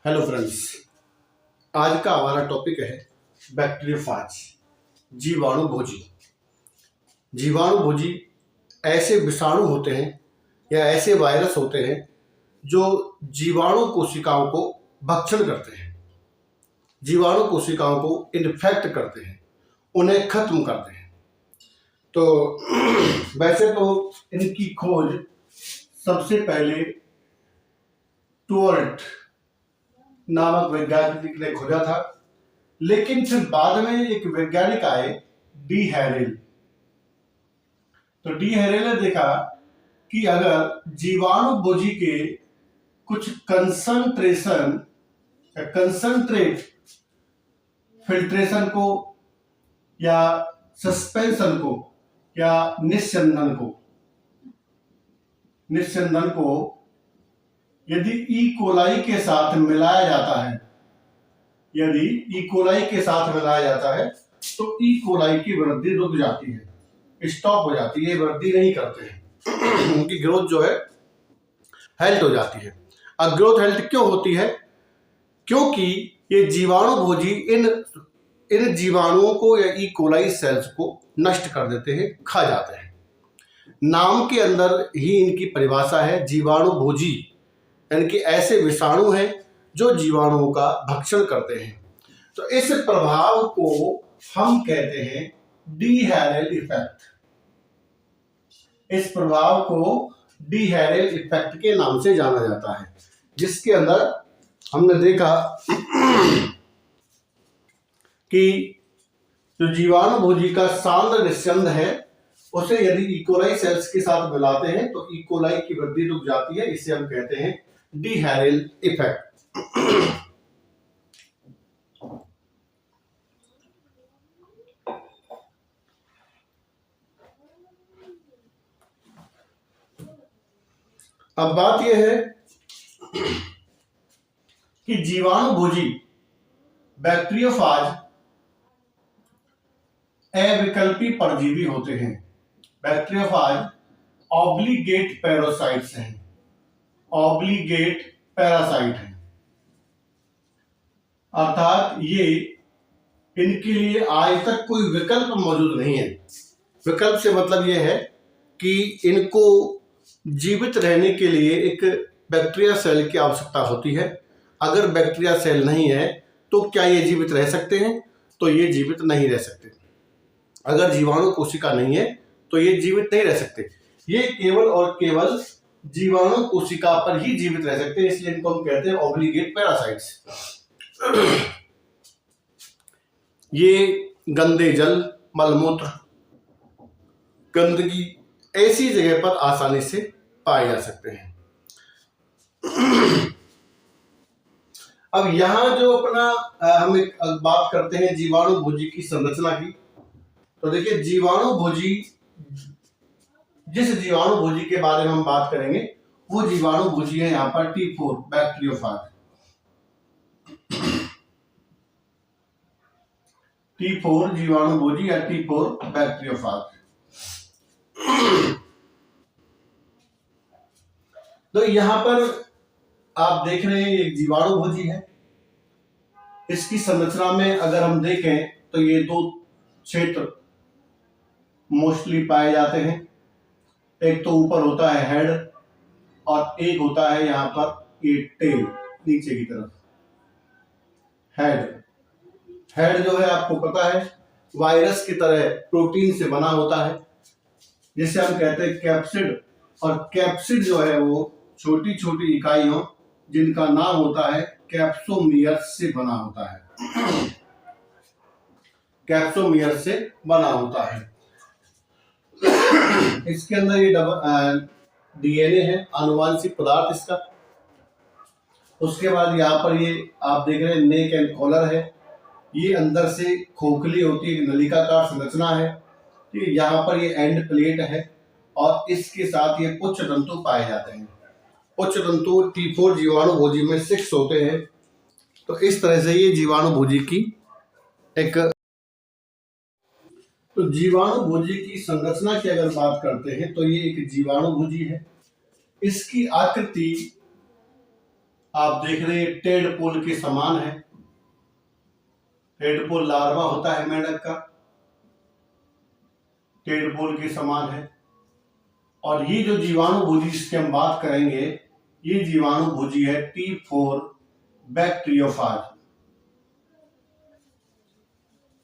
Hello friends, आज का हमारा टॉपिक है बैक्टीरियोफाज, जीवाणुभोजी। जीवाणुभोजी ऐसे विषाणु होते हैं या ऐसे वायरस होते हैं जो जीवाणु कोशिकाओं को भक्षण करते हैं, जीवाणु कोशिकाओं को इन्फेक्ट करते हैं, उन्हें खत्म करते हैं। तो वैसे तो इनकी खोज सबसे पहले टूअर्ट नामक वैज्ञानिक ने खोजा था, लेकिन फिर बाद में एक वैज्ञानिक आए, डी हैरेल। तो डी हैरेल ने देखा कि अगर जीवाणुभोजी के कुछ कंसंट्रेट फिल्ट्रेशन को या सस्पेंशन को या निस्यंदन को यदि ई कोलाई के साथ मिलाया जाता है, तो ई कोलाई की वृद्धि रुक जाती है, स्टॉप हो जाती है, वृद्धि नहीं करते हैं। उनकी ग्रोथ जो है हेल्ट हो जाती है। अब ग्रोथ हेल्ट क्यों होती है? क्योंकि ये जीवाणुभोजी इन जीवाणुओं को या ई कोलाई सेल्स को नष्ट कर देते हैं, खा जाते हैं। नाम के अंदर ही इनकी परिभाषा है, जीवाणुभोजी, यानी कि ऐसे विषाणु हैं जो जीवाणुओं का भक्षण करते हैं। तो इस प्रभाव को हम कहते हैं डी हैरेल इफेक्ट। इस प्रभाव को डी हैरेल इफेक्ट के नाम से जाना जाता है, जिसके अंदर हमने देखा कि जो जीवाणुभोजी का सांद्र निस्यंद है, उसे यदि इकोलाई सेल्स के साथ मिलाते हैं तो इकोलाई की वृद्धि रुक जाती है। इसे हम कहते हैं डी हैरेल इफेक्ट। अब बात यह है कि जीवाणुभोजी बैक्टीरियोफाज अविकल्पी परजीवी होते हैं। बैक्टीरियोफाज ऑब्लिगेट पैरासाइट्स हैं, ऑब्लिगेट पैरासाइट हैं, अर्थात ये इनके लिए आज तक कोई विकल्प मौजूद नहीं है। विकल्प से मतलब ये है कि इनको जीवित रहने के लिए एक बैक्टीरिया सेल की आवश्यकता होती है। अगर बैक्टीरिया सेल नहीं है तो क्या ये जीवित रह सकते हैं? तो ये जीवित नहीं रह सकते। अगर जीवाणु कोशिका नहीं है तो ये जीवित नहीं रह सकते। ये केवल और केवल जीवाणु कोशिका पर ही जीवित रह सकते हैं, इसलिए इनको हम कहते हैं ऑब्लिगेट पैरासाइट्स। ये गंदे जल, मलमूत्र, गंदगी ऐसी जगह पर आसानी से पाए जा सकते हैं। अब यहां जो अपना हम एक बात करते हैं जीवाणुभोजी की संरचना की, तो देखिए जिस जीवाणुभोजी के बारे में हम बात करेंगे वो जीवाणुभोजी है यहाँ पर T4 बैक्टीरियोफाज। T4 जीवाणुभोजी या T4 बैक्टीरियोफाज। तो यहां पर आप देख रहे हैं एक जीवाणुभोजी है। इसकी संरचना में अगर हम देखें तो ये दो क्षेत्र मोस्टली पाए जाते हैं। एक तो ऊपर होता है हेड और एक होता है यहाँ पर ये टेल, नीचे की तरफ हेड जो है आपको पता है वायरस की तरह प्रोटीन से बना होता है, जिसे हम कहते हैं कैप्सिड। और कैप्सिड जो है वो छोटी छोटी इकाइयों जिनका नाम होता है कैप्सोमियर से बना होता है। कैप्सोमियर से बना होता है। इसके अंदर ये डीएनए है, आनुवांशिक पदार्थ इसका। उसके बाद यहाँ पर ये आप देख रहे हैं नेक एंड कॉलर है। ये अंदर से खोखली होती है, नलिकाकार संरचना है। यहाँ पर ये एंड प्लेट है और इसके साथ ये उच्च तंतु पाए जाते हैं। उच्च तंतु T4 जीवाणुभोजी में 6 होते हैं। तो इस तरह से ये जीवाणुभोजी की एक तो जीवाणुभोजी की संरचना की अगर बात करते हैं तो ये एक जीवाणुभोजी है। इसकी आकृति आप देख रहे हैं टेडपोल के समान है। टेडपोल लार्वा होता है मेंढक का, टेडपोल के समान है। और ये जो जीवाणुभोजी जिसकी हम बात करेंगे, ये जीवाणुभोजी है T4 बैक्टीरियोफाज।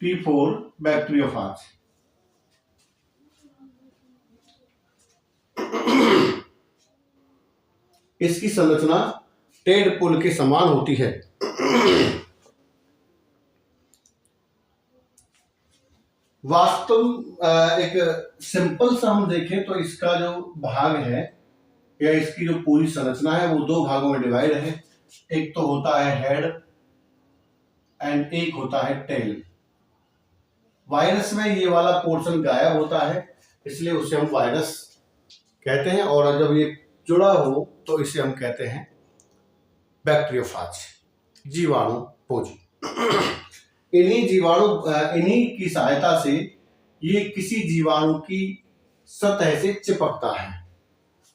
T4 bacteriophage. इसकी संरचना टेडपोल के समान होती है। वास्तव एक सिंपल सा हम देखें तो इसका जो भाग है या इसकी जो पूरी संरचना है वो दो भागों में डिवाइड है। एक तो होता है हेड एंड एक होता है टेल। वायरस में ये वाला पोर्शन गायब होता है, इसलिए उसे हम वायरस कहते हैं, और जब ये जुड़ा हो तो इसे हम कहते हैं बैक्टीरियोफाज, जीवाणुभोजी। इन्हीं की सहायता से ये किसी जीवाणु की सतह से चिपकता है।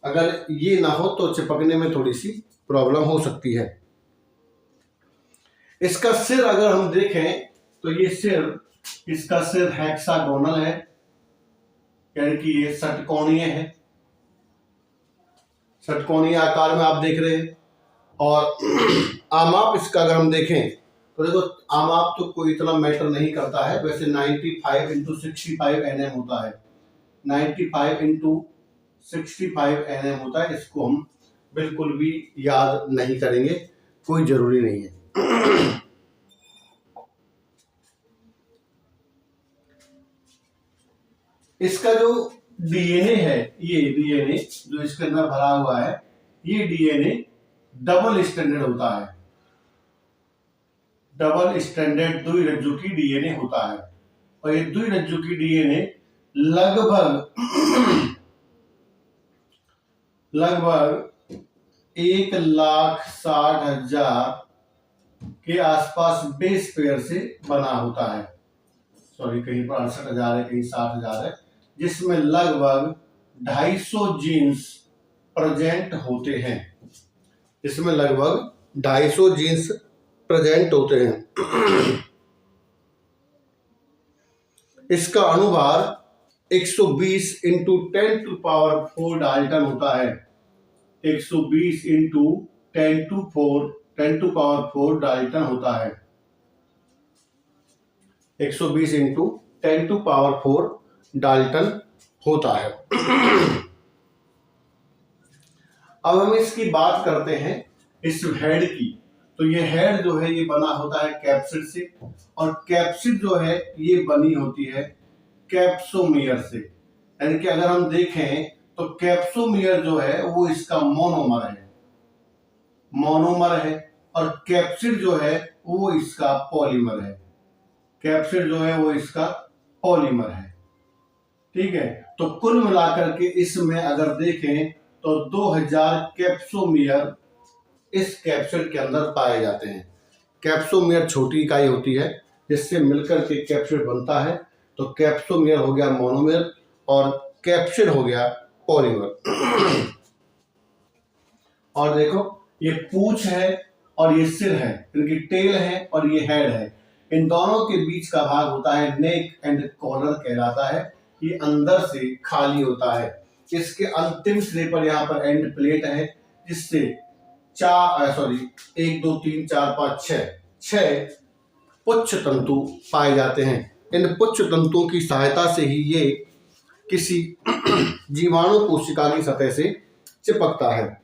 अगर ये ना हो तो चिपकने में थोड़ी सी प्रॉब्लम हो सकती है। इसका सिर अगर हम देखें तो इसका सिर हेक्सागोनल है, यानी कि ये षटकोणीय है, षटकोणीय आकार में आप देख रहे हैं। और आमाप इसका अगर हम देखें तो देखो आमाप तो कोई इतना मैटर नहीं करता है, वैसे 95 × 65 nm होता है, 95 × 65 nm होता है। इसको हम बिल्कुल भी याद नहीं करेंगे, कोई जरूरी नहीं है। इसका जो डीएनए है, ये डीएनए जो इसके अंदर भरा हुआ है, ये डीएनए डबल स्टैंडर्ड होता है। डबल स्टैंडर्ड द्विरज्जु की डीएनए होता है। और ये द्विरज्जु की डीएनए लगभग 1,60,000 के आसपास बेस पेयर से बना होता है। सॉरी, कहीं पर 68,000 है, कहीं 60,000 है, जिसमें लगभग 250 जीन्स प्रेजेंट होते हैं। इसमें लगभग 250 जीन्स प्रेजेंट होते हैं। इसका अनुभार 120 × 10⁴ डाल्टन होता है। 120 × 10⁴ डाल्टन होता है। 120 × 10⁴ डाल्टन होता है। अब हम इसकी बात करते हैं इस हेड की। तो ये हेड जो है ये बना होता है कैप्सिड से, और कैप्सिड जो है ये बनी होती है कैप्सोमियर से। यानी कि अगर हम देखें तो कैप्सोमियर जो है वो इसका मोनोमर है, और कैप्सिड जो है वो इसका पॉलीमर है। कैप्सिड जो है वो इसका पॉलीमर है। ठीक है, तो कुल मिलाकर के इसमें अगर देखें तो 2000 कैप्सोमियर इस कैप्सिड के अंदर पाए जाते हैं। कैप्सोमियर छोटी इकाई होती है जिससे मिलकर के कैप्सिड बनता है। तो कैप्सोमियर हो गया मोनोमर और कैप्सिड हो गया पॉलीमर। और देखो ये पूंछ है और ये सिर है, इनकी टेल है और ये हेड है। इन दोनों के बीच का भाग होता है नेक एंड कॉलर कहलाता है। ये अंदर से खाली होता है। इसके अंतिम सिरे पर यहाँ पर एंड प्लेट है, जिससे 1 2 3 4 5 6 पुच्छ तंतु पाए जाते हैं। इन पुच्छ तंतुओं की सहायता से ही ये किसी जीवाणु कोशिका की सतह से चिपकता है।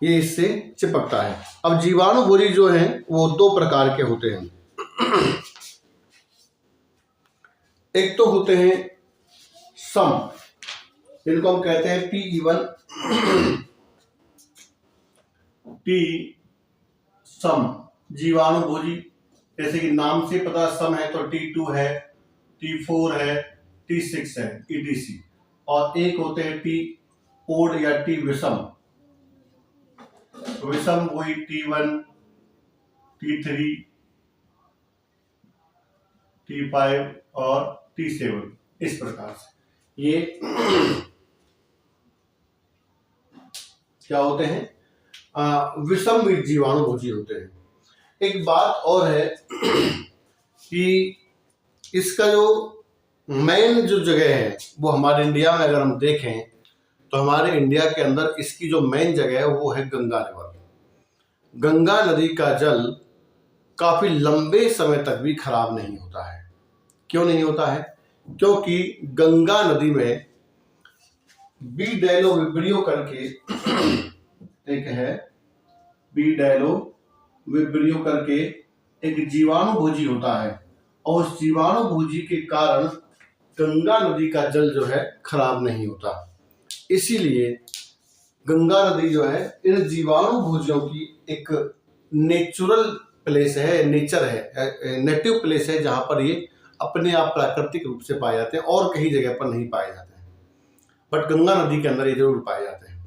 ये इससे चिपकता है। अब जीवाणुभोजी जो हैं वो 2 प्रकार के होते हैं। एक तो होते हैं सम, जिनको हम कहते हैं T1 T सम जीवाणुभोजी। जैसे कि नाम से पता सम है तो T2 है, T4 है, T6 है, etc। और एक होते हैं T ओड या T विषम। विषम वही T1, T3, T5 और T7, इस प्रकार से। ये क्या होते हैं, विषम जीवाणुभोजी होते हैं। एक बात और है कि इसका जो मेन जो जगह है वो हमारे इंडिया में अगर हम देखें तो हमारे इंडिया के अंदर इसकी जो मेन जगह है वो है गंगा रिवर। गंगा नदी का जल काफी लंबे समय तक भी खराब नहीं होता है। क्यों नहीं होता है? क्योंकि गंगा नदी में बी डायलो विब्रियो करके एक है, बी डायलो विब्रियो करके एक जीवाणुभोजी होता है, और उस जीवाणुभोजी के कारण गंगा नदी का जल जो है खराब नहीं होता। इसीलिए गंगा नदी जो है इन जीवाणुभोजियों की एक नेचुरल प्लेस है, नेचर है, नेटिव प्लेस है, जहां पर ये अपने आप प्राकृतिक रूप से पाए जाते हैं और कहीं जगह पर नहीं पाए जाते हैं, बट गंगा नदी के अंदर ये जरूर पाए जाते हैं।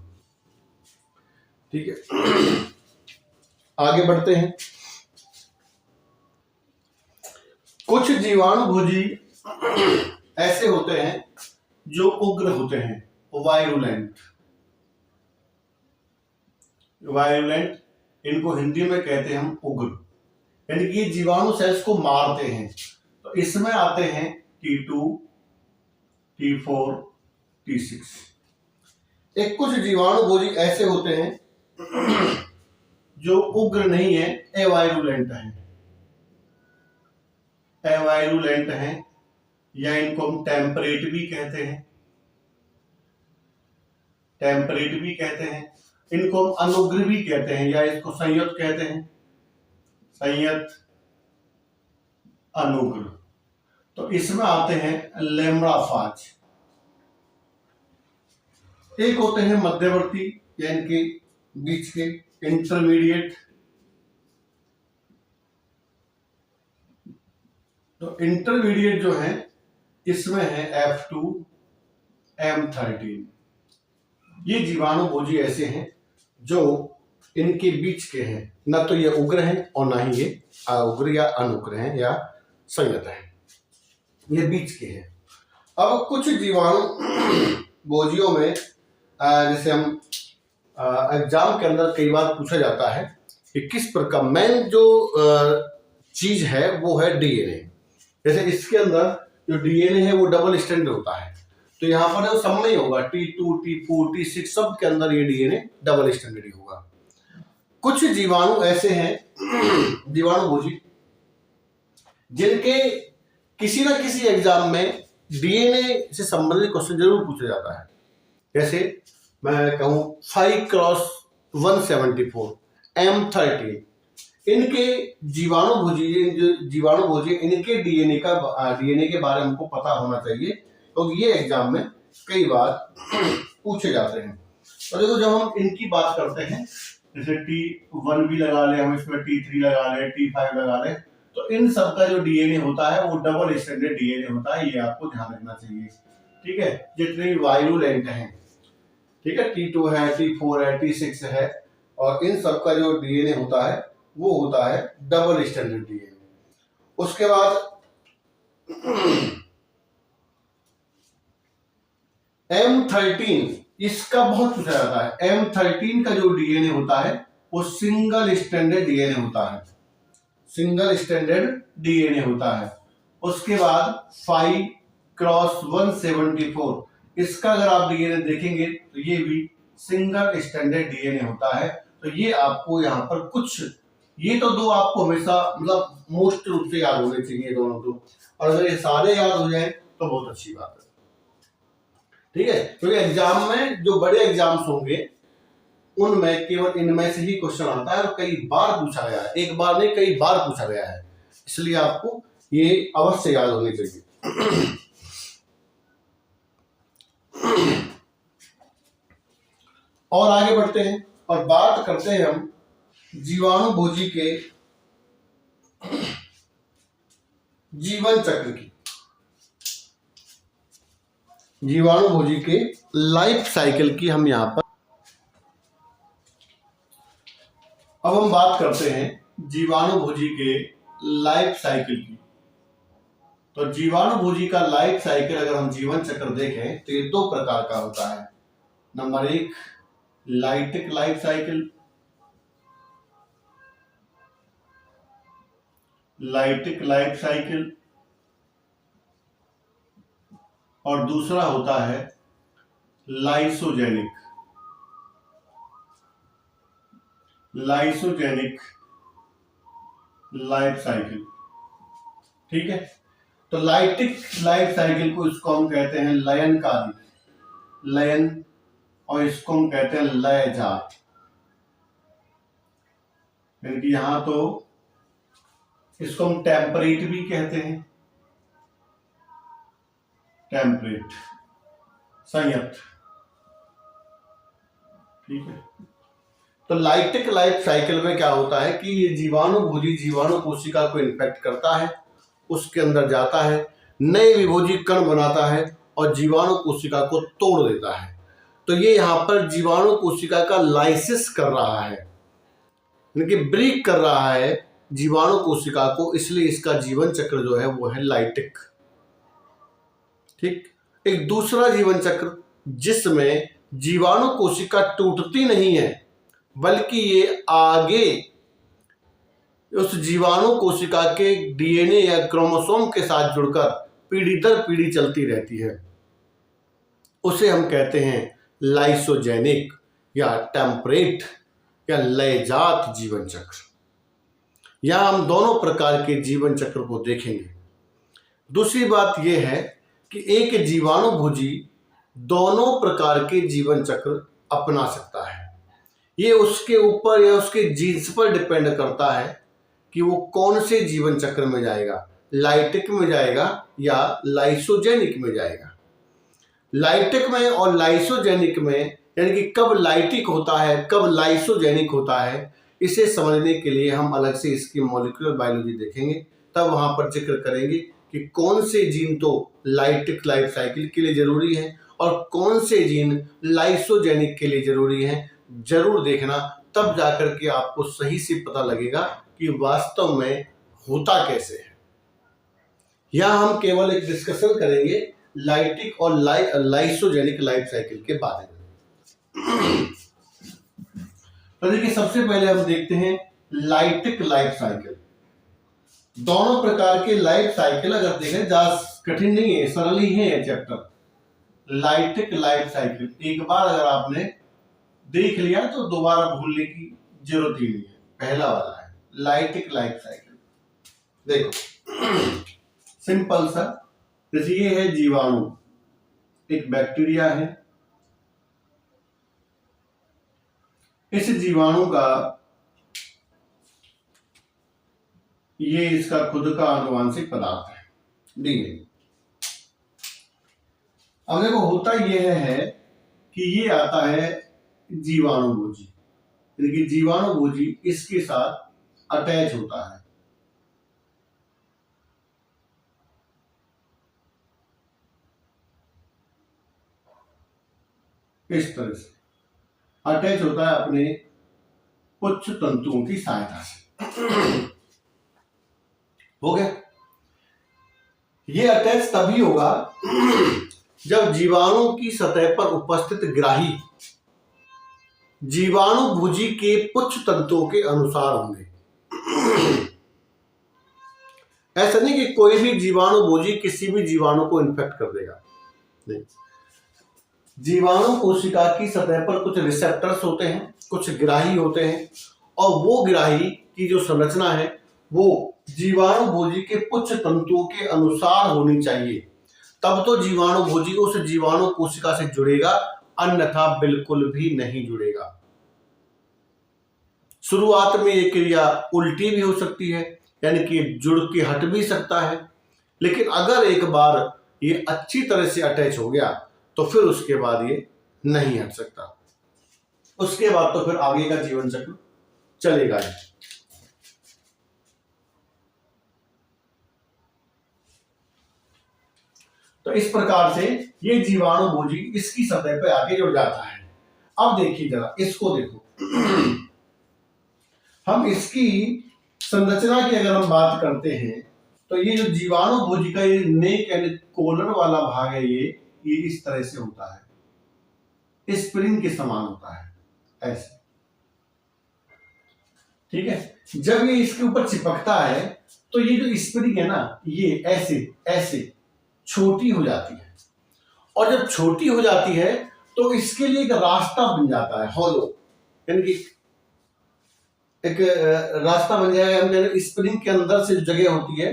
ठीक है, आगे बढ़ते हैं। कुछ जीवाणुभोजी ऐसे होते हैं जो उग्र होते हैं, वायरुलेंट। वायरुलेंट, इनको हिंदी में कहते हैं हम उग्र, यानी कि जीवाणु सेल्स को मारते हैं। तो इसमें आते हैं T2, T4, T6। एक कुछ जीवाणुभोजी ऐसे होते हैं जो उग्र नहीं है, एवायरुलेंट है। एवायरुलेंट हैं, या इनको हम टेम्परेट भी कहते हैं, टेम्परेट भी कहते हैं। इनको हम अनुग्र भी कहते हैं, या इसको संयत कहते हैं, संयत, अनुग्र। तो इसमें आते हैं लैम्ब्राफाज। एक होते हैं मध्यवर्ती, या इनके बीच के, इंटरमीडिएट। तो इंटरमीडिएट जो है इसमें है F2, M13। ये जीवाणुभोजी ऐसे हैं जो इनके बीच के हैं, न तो ये उग्र हैं और ना ही ये अउग्र या अनुग्र हैं या संयत हैं, ये बीच के हैं। अब कुछ जीवाणुभोजियों में जैसे हम एग्जाम के अंदर कई बार पूछा जाता है कि किस प्रकार, मेन जो चीज है वो है डीएनए। जैसे इसके अंदर जो डीएनए है वो डबल स्ट्रैंड होता है, तो यहाँ पर जो सब नहीं होगा, T2, T4, T6 सब के अंदर ये डीएनए डबल स्ट्रैंडेड होगा। कुछ जीवाणु ऐसे हैं, जीवाणुभोजी, जिनके किसी ना किसी एग्जाम में डीएनए से संबंधित क्वेश्चन जरूर पूछा जाता है। जैसे मैं कहूं 5x174 M13, इनके जीवाणुभोजी इनके डीएनए के बारे में हमको पता होना चाहिए, क्योंकि ये एग्जाम में कई बार पूछे जाते हैं। तो देखो, जब हम इनकी बात करते हैं, जैसे T1 भी लगा ले, हम इसमें T3 लगा ले, T5 लगा ले, तो इन सब का जो डीएनए होता है वो डबल स्ट्रैंडेड डीएनए होता है, ये आपको ध्यान रखना चाहिए। ठीक है, जितने वायरुलेंट हैं, ठीक है, T2 है, T4 है, T6 है, और इन सब का जो डीएनए होता है वो होता है डबल स्ट्रैंडेड डीएनए। उसके बाद M13, इसका बहुत पूछा जाता है। M13 का जो डीएनए होता है वो सिंगल स्ट्रैंडेड डीएनए होता है, सिंगल स्ट्रैंडेड डीएनए होता है। उसके बाद 5x174, इसका अगर आप डीएनए देखेंगे तो ये भी सिंगल स्ट्रैंडेड डीएनए होता है। तो ये आपको यहाँ पर कुछ, ये तो दो आपको हमेशा मतलब मोस्ट रूप से याद होने चाहिए दोनों दो, और अगर ये सारे याद हो जाए तो बहुत अच्छी बात है। ठीक है, क्योंकि एग्जाम में जो बड़े एग्जाम्स होंगे उनमें केवल इनमें से ही क्वेश्चन आता है, और कई बार पूछा गया है, एक बार नहीं कई बार पूछा गया है, इसलिए आपको ये अवश्य याद होने चाहिए। और आगे बढ़ते हैं और बात करते हैं हम जीवाणुभोजी के जीवन चक्र की, जीवाणुभोजी के लाइफ साइकिल की हम यहां पर अब हम बात करते हैं जीवाणुभोजी के लाइफ साइकिल की। तो जीवाणुभोजी का लाइफ साइकिल अगर हम जीवन चक्र देखें तो ये दो प्रकार का होता है। Number 1 lytic life cycle, lytic life cycle, और दूसरा होता है लाइसोजेनिक, लाइसोजेनिक लाइफ साइकिल। ठीक है, तो लाइटिक लाइफ साइकिल को इसको हम कहते हैं लयनकारी, लयन, और इसको हम कहते हैं लयजात। यानी कि यहां तो इसको हम टेम्परेट भी कहते हैं, टेम्परेट, संयत। ठीक है, तो लाइटिक लाइफ साइकिल में क्या होता है कि ये जीवाणु भोजी जीवाणु कोशिका को इन्फेक्ट करता है, उसके अंदर जाता है, नए विभोजी कण बनाता है और जीवाणु कोशिका को तोड़ देता है। तो ये यहाँ पर जीवाणु कोशिका का लाइसिस कर रहा है, यानी कि ब्रेक कर रहा है जीवाणु कोशिका को, इसलिए इसका जीवन चक्र जो है वो है लाइटिक। ठीक, एक दूसरा जीवन चक्र जिसमें जीवाणु कोशिका टूटती नहीं है बल्कि ये आगे उस जीवाणु कोशिका के डीएनए या क्रोमोसोम के साथ जुड़कर पीढ़ी दर पीढ़ी चलती रहती है, उसे हम कहते हैं लाइसोजेनिक या टेम्परेट या लयजात जीवन चक्र। यहां हम दोनों प्रकार के जीवन चक्र को देखेंगे। दूसरी बात यह है कि एक जीवाणु भोजी दोनों प्रकार के जीवन चक्र अपना सकता है। ये उसके ऊपर या उसके जीन्स पर डिपेंड करता है कि वो कौन से जीवन चक्र में जाएगा, लाइटिक में जाएगा या लाइसोजेनिक में जाएगा। लाइटिक में और लाइसोजेनिक में यानी कि कब लाइटिक होता है कब लाइसोजेनिक होता है, इसे समझने के लिए हम अलग से इसकी मॉलिक्यूलर बायोलॉजी देखेंगे, तब वहां पर जिक्र करेंगे कि कौन से जीन तो लाइटिक लाइफ साइकिल के लिए जरूरी है और कौन से जीन लाइसोजेनिक के लिए जरूरी है। जरूर देखना, तब जाकर के आपको सही से पता लगेगा कि वास्तव में होता कैसे है। यहां हम केवल एक डिस्कशन करेंगे लाइटिक और लाइसोजेनिक लाइफ साइकिल के बारे में। तो देखिए, सबसे पहले हम देखते हैं लाइटिक लाइफ साइकिल। दोनों प्रकार के लाइफ साइकिल अगर देखें, ज्यादा कठिन नहीं है, सरल ही है ये चैप्टर। लाइटिक लाइफ साइकिल एक बार अगर आपने देख लिया तो दोबारा भूलने की जरूरत ही नहीं है। पहला वाला है लाइटिक लाइफ साइकिल। देखो सिंपल सा, जैसे ये है जीवाणु, एक बैक्टीरिया है। इस जीवाणु का ये इसका खुद का आनुवांशिक पदार्थ है, डीएनए। अब देखो होता यह है कि ये आता है जीवाणु भोजी, यानी कि जीवाणु भोजी इसके साथ अटैच होता है। इस तरह से अटैच होता है अपने पुच्छ तंतुओं की सहायता से। हो गया। ये अटैच तभी होगा जब जीवाणु की सतह पर उपस्थित ग्राही जीवाणु भुजी के पुच्छ तंतुओं के अनुसार होंगे। ऐसा नहीं कि कोई भी जीवाणु भोजी किसी भी जीवाणु को इन्फेक्ट कर देगा, नहीं। जीवाणु कोशिका की सतह पर कुछ रिसेप्टर्स होते हैं, कुछ ग्राही होते हैं, और वो ग्राही की जो संरचना है वो जीवाणु भोजी के पुच्छ तंतुओं के अनुसार होनी चाहिए, तब तो जीवाणु भोजी उस जीवाणु कोशिका से जुड़ेगा, अन्यथा बिल्कुल भी नहीं जुड़ेगा। शुरुआत में ये क्रिया उल्टी भी हो सकती है, यानी कि जुड़ के हट भी सकता है, लेकिन अगर एक बार ये अच्छी तरह से अटैच हो गया तो फिर उसके बाद ये नहीं हट सकता। उसके बाद तो फिर आगे का जीवन चक्र चलेगा ही। तो इस प्रकार से ये जीवाणु भोजी इसकी सतह पे आके जुड़ जाता है। अब देखिए जरा इसको देखो। हम इसकी संरचना की अगर हम बात करते हैं तो ये जो जीवाणु भोजी का ये नेक एंड कोलन वाला भाग है, ये इस तरह से होता है, स्प्रिंग के समान होता है। ऐसे, ठीक है। जब ये इसके ऊपर चिपकता है तो ये जो स्प्रिंग है ना, ये ऐसे ऐसे छोटी हो जाती है, और जब छोटी हो जाती है तो इसके लिए एक रास्ता बन जाता है, हॉलो, यानी कि एक रास्ता बन जाएगा। स्प्रिंग के अंदर से जो जगह होती है,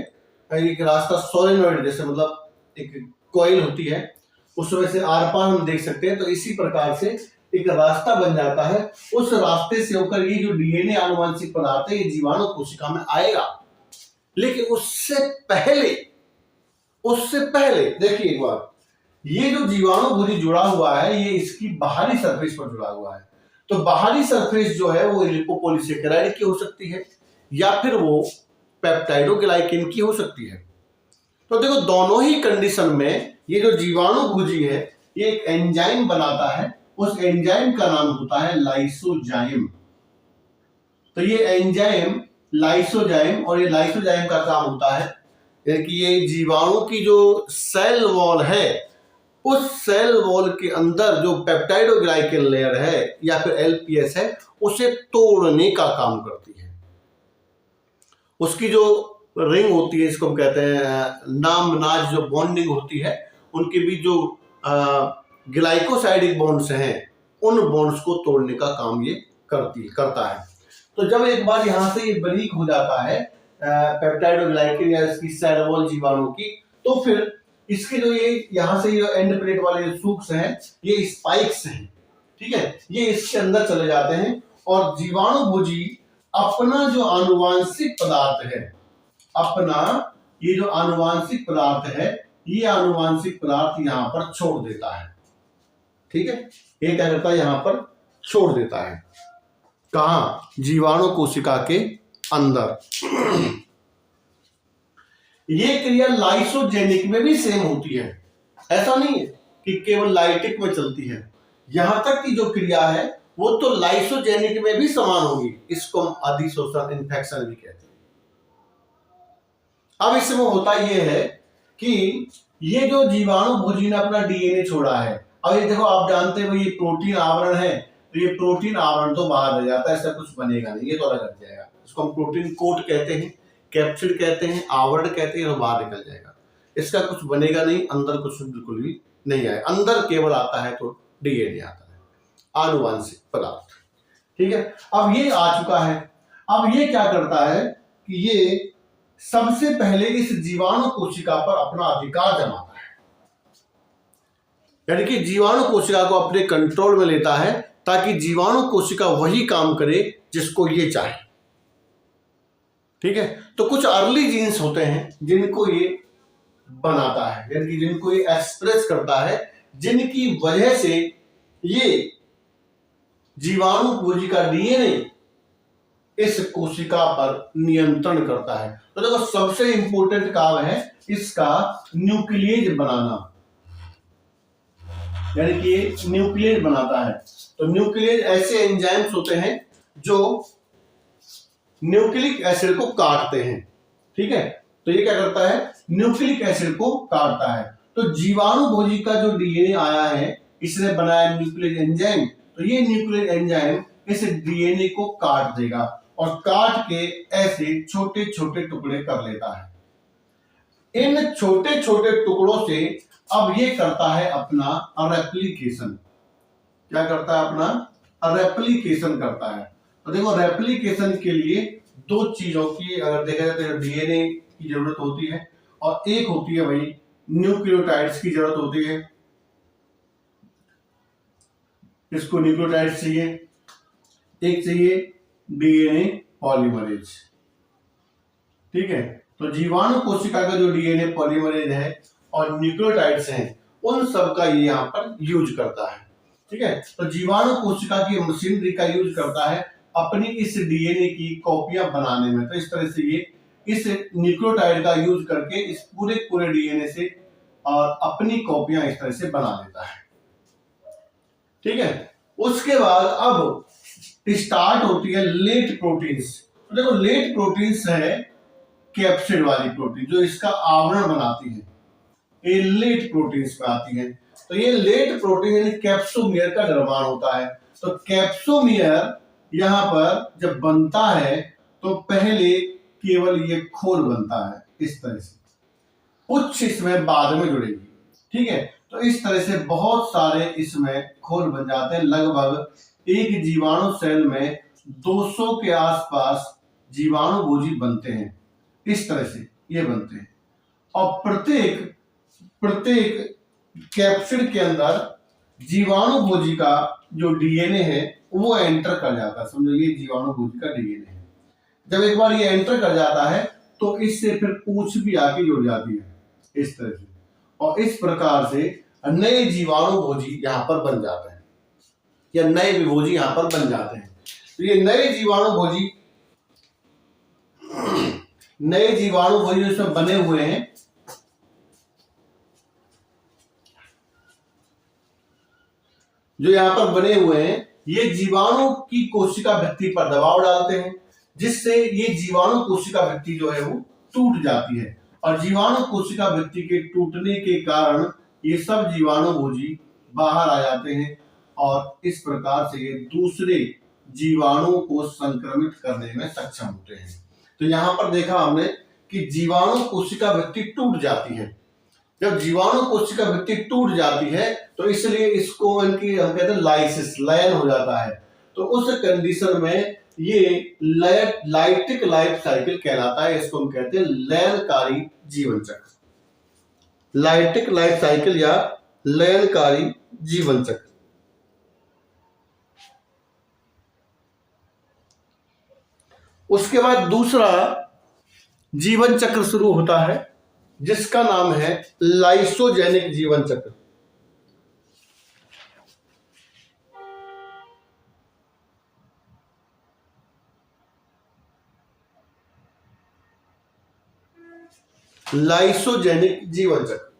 एक रास्ता सोलेनॉइड जैसे, मतलब एक कॉइल होती है, उसमें से आर पार हम देख सकते हैं। तो इसी प्रकार से एक रास्ता बन जाता है, उस रास्ते से होकर ये जो डीएनए आनुवंशिक पदार्थ है ये जीवाणु कोशिका में आएगा। लेकिन उससे पहले देखिए एक बार, ये जो जीवाणु भुजी जुड़ा हुआ है ये इसकी बाहरी सरफेस पर जुड़ा हुआ है। तो बाहरी सरफेस जो है वो लिपोपॉलीसेकेराइड की हो सकती है या फिर वो पेप्टाइडोग्लाइकेन की हो सकती है। तो देखो दोनों ही कंडीशन में ये जो जीवाणु भुजी है ये एक एंजाइम बनाता है, उस एंजाइम का नाम होता है लाइसोजाइम। तो ये एंजाइम लाइसोजाइम, और ये लाइसोजाइम का काम होता है कि ये जीवाणु की जो सेल वॉल है उस सेल वॉल के अंदर जो पेप्टाइडोग्लाइकेन लेयर है या फिर एलपीएस है उसे तोड़ने का काम करती है। उसकी जो रिंग होती है, इसको हम कहते हैं नाम-नाज, जो बॉन्डिंग होती है उनके बीच जो ग्लाइकोसाइडिक बॉन्ड्स हैं उन बॉन्ड्स को तोड़ने का काम ये करता है। तो जब एक बार यहां से ये ब्रेक हो जाता है पेप्टाइडोग्लाइकेन या इसकी सेल वॉल जीवाणु की, तो फिर इसके जो ये यहां से जो एंड प्लेट वाले जो सूक्ष्म हैं ये स्पाइक्स हैं, ठीक है, ये इसके अंदर चले जाते हैं और जीवाणु भुजी अपना जो आनुवांशिक पदार्थ है, अपना ये जो आनुवांशिक पदार्थ है ये आनुवांशिक पदार्थ यहां पर छोड़ देता है, ठीक है। ये क्या करता है, यहां पर छोड़ देता है। कहां? जीवाणु कोशिका के अंदर। ये क्रिया लाइसोजेनिक में भी सेम होती है, ऐसा नहीं है कि केवल लाइटिक में चलती है। यहां तक की जो क्रिया है वो तो लाइसोजेनिक में भी समान होगी। इसको हम अधिशोषण इन्फेक्शन भी कहते हैं। अब इसमें होता यह है कि ये जो जीवाणु भुजी ने अपना डीएनए छोड़ा है, अब ये देखो आप जानते हो ये प्रोटीन आवरण है, तो ये प्रोटीन आवरण तो बाहर रह जाता है, ऐसा कुछ बनेगा नहीं, ये तो अलग रह जाएगा। इसको हम प्रोटीन कोट कहते हैं, कैप्सिड कहते हैं, आवरण कहते हैं, और बाहर निकल जाएगा। इसका कुछ बनेगा नहीं, अंदर कुछ बिल्कुल भी नहीं आएगा। अंदर केवल आता है तो डीएनए आता है, आनुवांशिक पदार्थ, ठीक है। अब ये आ चुका है। अब ये क्या करता है कि ये सबसे पहले इस जीवाणु कोशिका पर अपना अधिकार जमाता है, यानी कि जीवाणु कोशिका को अपने कंट्रोल में लेता है ताकि जीवाणु कोशिका वही काम करे जिसको ये चाहे, ठीक है। तो कुछ अर्ली जीन्स होते हैं जिनको ये बनाता है, यानी कि जिनको ये एक्सप्रेस करता है, जिनकी वजह से ये जीवाणु भुजी का डीएनए इस कोशिका पर नियंत्रण करता है। तो देखो सबसे इंपॉर्टेंट काम है इसका न्यूक्लियेज बनाना, यानी कि ये न्यूक्लियेज बनाता है। तो न्यूक्लियेज ऐसे एंजाइम्स होते हैं जो न्यूक्लिक एसिड को काटते हैं, ठीक है। तो ये क्या करता है, न्यूक्लिक एसिड को काटता है। तो जीवाणु भुजी का जो डीएनए आया है इसने बनाया न्यूक्लिक एंजाइम, तो ये न्यूक्लिक एंजाइम इस डीएनए को काट देगा और काट के ऐसे छोटे छोटे टुकड़े कर लेता है। इन छोटे छोटे टुकड़ों से अब ये करता है अपना रेप्लिकेशन। क्या करता है, अपना रेप्लिकेशन करता है। तो देखो रेप्लिकेशन के लिए दो चीजों की अगर देखा जाए तो डीएनए की जरूरत होती है और एक होती है भाई न्यूक्लियोटाइड्स की जरूरत होती है। इसको न्यूक्लियोटाइड्स चाहिए, एक चाहिए डीएनए पॉलीमरेज, ठीक है। तो जीवाणु कोशिका का जो डीएनए पॉलीमरेज है और न्यूक्लियोटाइड्स हैं उन सब का ये यहाँ पर यूज करता है, ठीक है। तो जीवाणु कोशिका की मशीनरी का यूज करता है अपनी इस डीएनए की कॉपियां बनाने में। तो इस तरह से ये इस न्यूक्लियोटाइड का यूज करके इस पूरे डीएनए से और अपनी कॉपियां इस तरह से बना लेता है, ठीक है। उसके बाद अब स्टार्ट होती है लेट प्रोटीन्स। तो देखो लेट प्रोटीन्स है कैप्सिड वाली प्रोटीन जो इसका आवरण बनाती है, ये लेट प्रोटीन्स में आती है। तो ये लेट प्रोटीन यानी कैप्सोमियर का निर्माण होता है। तो कैप्सोमियर यहाँ पर जब बनता है तो पहले केवल ये खोल बनता है इस तरह से, कुछ इसमें बाद में जुड़ेगी, ठीक है। तो इस तरह से बहुत सारे इसमें खोल बन जाते हैं। लगभग एक जीवाणु सेल में 200 के आसपास जीवाणु भोजी बनते हैं, इस तरह से ये बनते हैं। और प्रत्येक कैप्सिड के अंदर जीवाणु भोजी का जो डीएनए है वो एंटर कर जाता है। समझो ये जीवाणु भोजी का डीएनए है। जब एक बार ये एंटर कर जाता है तो इससे फिर पूंछ भी आके जुड़ जाती है इस तरह से, और इस प्रकार से नए जीवाणु भोजी यहाँ पर बन जाते हैं या नए विभोजी यहाँ पर बन जाते हैं। तो ये नए जीवाणु भोजी इसमें बने हुए हैं, जो यहाँ पर बने हुए हैं, ये जीवाणु की कोशिका भित्ति पर दबाव डालते हैं, जिससे ये जीवाणु कोशिका भित्ति जो है वो टूट जाती है। और जीवाणु कोशिका भित्ति के टूटने के कारण ये सब जीवाणु भोजी बाहर आ जाते हैं और इस प्रकार से ये दूसरे जीवाणुओं को संक्रमित करने में सक्षम होते हैं। तो यहाँ पर देखा हमने कि जीवाणु कोशिका भित्ति टूट जाती है। जब जीवाणु कोशिका भित्ति टूट जाती है तो इसलिए इसको इनकी हम कहते हैं लाइसिस, लयन हो जाता है। तो उस कंडीशन में ये लाइटिक लाइफ साइकिल कहलाता है। इसको हम कहते हैं लयनकारी जीवन चक्र, लाइटिक लाइफ साइकिल या लयनकारी जीवन चक्र। उसके बाद दूसरा जीवन चक्र शुरू होता है जिसका नाम है लाइसोजेनिक जीवन चक्र। लाइसोजेनिक जीवन चक्र,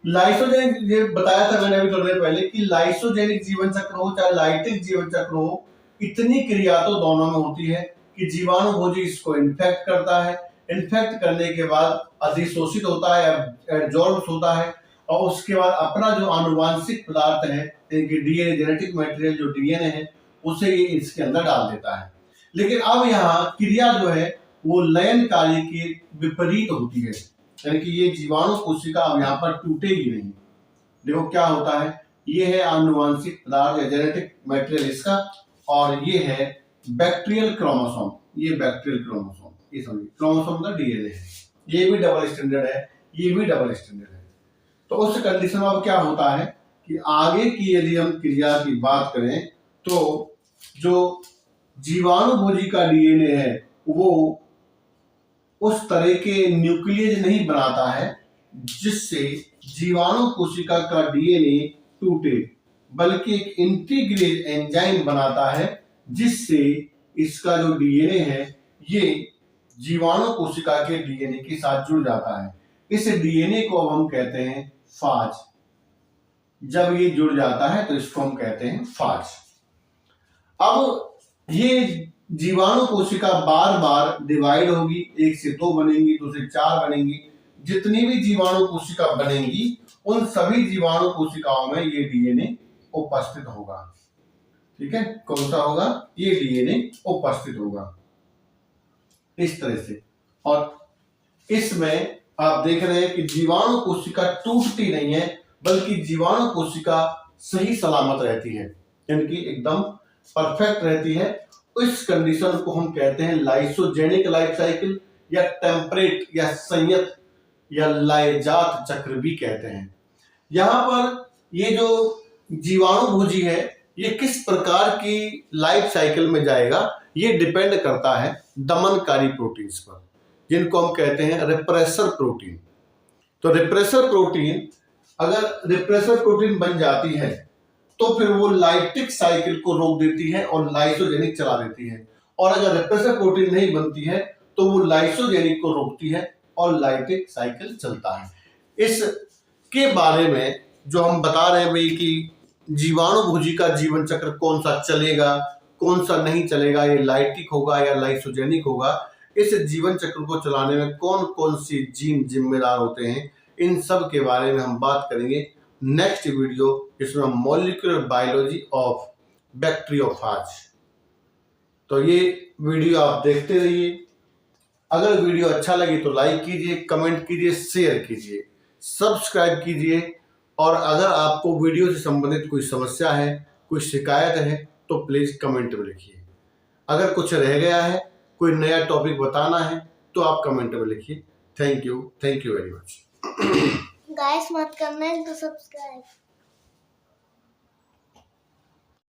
लाइसोजेनिक, ये बताया था मैंने अभी थोड़ी देर पहले कि लाइसोजेनिक जीवन चक्र हो चाहे लाइटिक जीवन चक्र हो, इतनी क्रिया तो दोनों में होती है कि जीवाणु भोजी इसको इन्फेक्ट करता है, इन्फेक्ट करने के बाद अधिशोषित होता है, एब्जॉर्ब होता है, और उसके बाद अपना जो आनुवांशिक पदार्थ है, डीएनए, जेनेटिक मटेरियल जो डीएनए है, उसे ये इसके अंदर डाल देता है। लेकिन अब यहाँ क्रिया जो है वो लयन कार्य के विपरीत होती है, यानी कि ये जीवाणु कोशिका अब यहाँ पर टूटेगी नहीं। देखो क्या होता है, ये है आनुवांशिक पदार्थ या जेनेटिक मटेरियल इसका, और ये है बैक्टीरियल क्रोमोसोम, ये बैक्टीरियल क्रोमोसोम, ये समझिए क्रोमोसोम का डीएनए है, ये भी डबल स्टैंडर्ड है, ये भी डबल स्टैंडर्ड है। तो उस कंडीशन में अब क्या होता है कि आगे की यदि हम क्रिया की बात करें तो जो जीवाणु भोजी का डीएनए है वो उस तरह के न्यूक्लियस नहीं बनाता है जिससे जीवाणु कोशिका का डीएनए टूटे, बल्कि एक इंटीग्रेज एंजाइम बनाता है जिससे इसका जो डीएनए है ये जीवाणु कोशिका के डीएनए के साथ जुड़ जाता है। इस डीएनए को अब हम कहते हैं फाज। जब ये जुड़ जाता है तो इसको हम कहते हैं फाज। अब ये जीवाणु कोशिका बार बार डिवाइड होगी, 1 से 2 बनेंगी, 2 से 4 बनेंगी। जितनी भी जीवाणु कोशिका बनेंगी उन सभी जीवाणु कोशिकाओं में ये डीएनए उपस्थित होगा। ठीक है, कौन सा होगा, ये डीएनए उपस्थित होगा इस तरह से। और इसमें आप देख रहे हैं कि जीवाणु कोशिका टूटती नहीं है, बल्कि जीवाणु कोशिका सही सलामत रहती है, यानी कि एकदम परफेक्ट रहती है। इस कंडीशन को हम कहते हैं लाइसोजेनिक लाइफ साइकिल या टेम्परेट या संयत या लाइजात चक्र भी कहते हैं। यहाँ पर ये जो जीवाणु भोजी है ये किस प्रकार की लाइफ साइकिल में जाएगा ये डिपेंड करता है दमनकारी प्रोटीन्स पर, जिनको हम कहते हैं रिप्रेसर प्रोटीन। तो रिप्रेसर प्रोटीन, अगर रिप्रेसर प्रोटीन बन जाती है तो फिर वो लाइटिक साइकिल को रोक देती है और लाइसोजेनिक चला देती है, और अगर रिप्रेसर प्रोटीन नहीं बनती है तो वो लाइसोजेनिक को रोकती है और लाइटिक साइकिल चलता है। इसके बारे में जो हम बता रहे हैं भाई कि जीवाणु भोजी का जीवन चक्र कौन सा चलेगा कौन सा नहीं चलेगा, ये लाइटिक होगा या लाइसोजेनिक होगा, इस जीवन चक्र को चलाने में कौन कौन सी जीन जिम्मेदार होते हैं, इन सब के बारे में हम बात करेंगे नेक्स्ट वीडियो इसमें मॉलिक्यूलर बायोलॉजी ऑफ बैक्टीरियोफाज। तो ये वीडियो आप देखते रहिए। अगर वीडियो अच्छा लगे तो लाइक कीजिए, कमेंट कीजिए, शेयर कीजिए, सब्सक्राइब कीजिए। और अगर आपको वीडियो से संबंधित कोई समस्या है, कोई शिकायत है तो प्लीज कमेंट में लिखिए। अगर कुछ रह गया है, कोई नया टॉपिक बताना है तो आप कमेंट में लिखिए। Thank you very much. Guys मत करना है तो सब्सक्राइब।